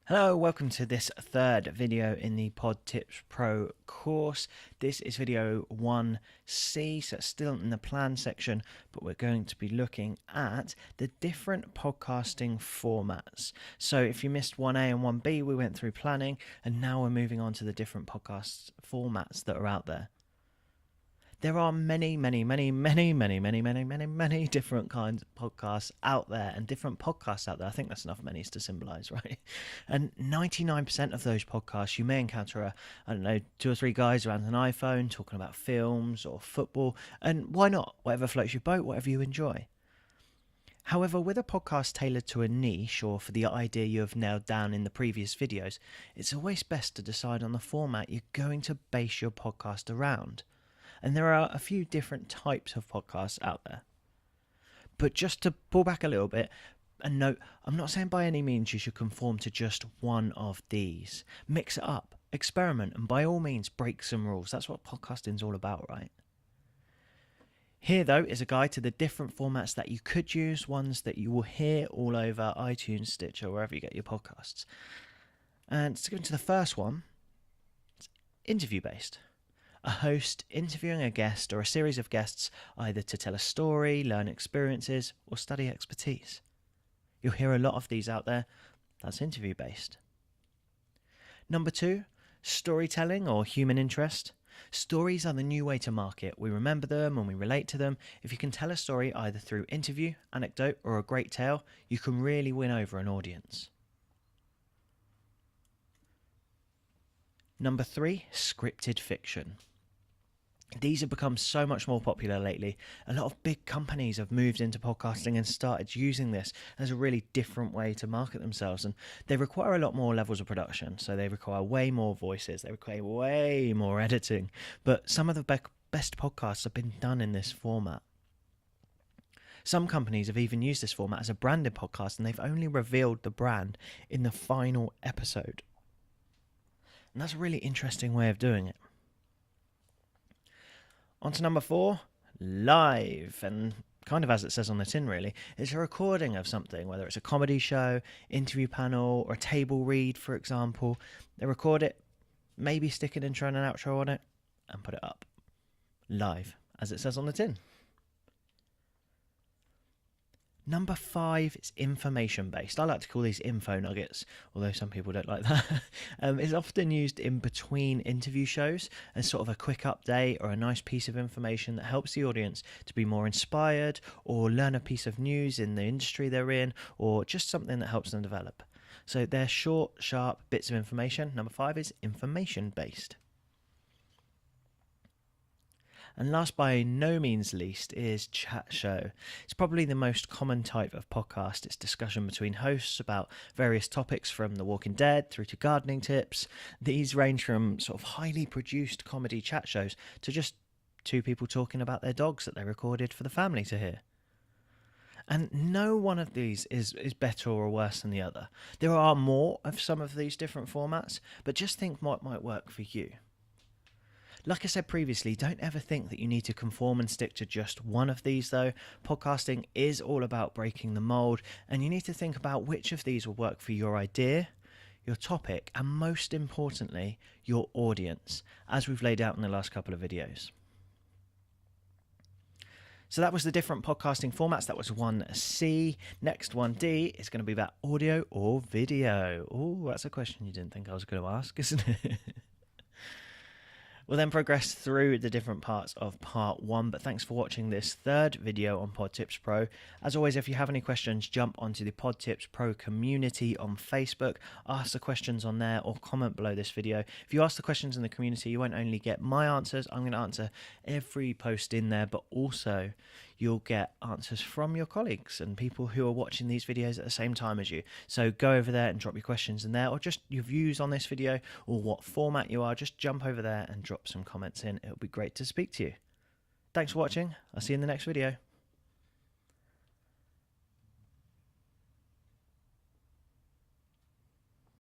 Hello, welcome to this third video in the PodTips Pro course. This is video 1C, so it's still in the plan section, but we're going to be looking at the different podcasting formats. So if you missed 1A and 1B, we went through planning, and now we're moving on to the different podcast formats that are out there. There are many different kinds of podcasts out there and different podcasts out there. I think that's enough many's to symbolize, right? And 99% of those podcasts you may encounter two or three guys around an iPhone talking about films or football. And why not? Whatever floats your boat, whatever you enjoy. However, with a podcast tailored to a niche or for the idea you have nailed down in the previous videos, it's always best to decide on the format you're going to base your podcast around. And there are a few different types of podcasts out there. But just to pull back a little bit and note, I'm not saying by any means you should conform to just one of these. Mix it up, experiment, and by all means break some rules. That's what podcasting's all about, right? Here, though, is a guide to the different formats that you could use, ones that you will hear all over iTunes, Stitcher, wherever you get your podcasts. And to go into the first one, it's interview-based. A host interviewing a guest or a series of guests either to tell a story, learn experiences, or study expertise. You'll hear a lot of these out there. That's interview based. Number 2, storytelling or human interest. Stories are the new way to market. We remember them and we relate to them. If you can tell a story either through interview, anecdote, or a great tale, you can really win over an audience. Number 3, scripted fiction. These have become so much more popular lately. A lot of big companies have moved into podcasting and started using this as a really different way to market themselves. And they require a lot more levels of production. So they require way more voices. They require way more editing. But some of the best podcasts have been done in this format. Some companies have even used this format as a branded podcast, and they've only revealed the brand in the final episode. And that's a really interesting way of doing it. On to number 4, live. And kind of as it says on the tin, really, it's a recording of something, whether it's a comedy show, interview panel, or a table read, for example. They record it, maybe stick an intro and an outro on it, and put it up. Live, as it says on the tin. Number 5 is information-based. I like to call these info nuggets, although some people don't like that. It's often used in between interview shows as sort of a quick update or a nice piece of information that helps the audience to be more inspired or learn a piece of news in the industry they're in, or just something that helps them develop. So they're short, sharp bits of information. Number 5 is information-based. And last by no means least is chat show. It's probably the most common type of podcast. It's discussion between hosts about various topics from The Walking Dead through to gardening tips. These range from sort of highly produced comedy chat shows to just two people talking about their dogs that they recorded for the family to hear. And no one of these is better or worse than the other. There are more of some of these different formats, but just think what might work for you. Like I said previously, don't ever think that you need to conform and stick to just one of these though. Podcasting is all about breaking the mold, and you need to think about which of these will work for your idea, your topic, and most importantly, your audience, as we've laid out in the last couple of videos. So that was the different podcasting formats. That was 1C. Next, 1D is going to be about audio or video. Oh, that's a question you didn't think I was going to ask, isn't it? We'll then progress through the different parts of part 1, but thanks for watching this third video on PodTips Pro. As always, if you have any questions, jump onto the PodTips Pro community on Facebook, ask the questions on there or comment below this video. If you ask the questions in the community, you won't only get my answers, I'm going to answer every post in there, but also you'll get answers from your colleagues and people who are watching these videos at the same time as you. So go over there and drop your questions in there, or just your views on this video or what format you are. Just jump over there and drop some comments in. It'll be great to speak to you. Thanks for watching. I'll see you in the next video.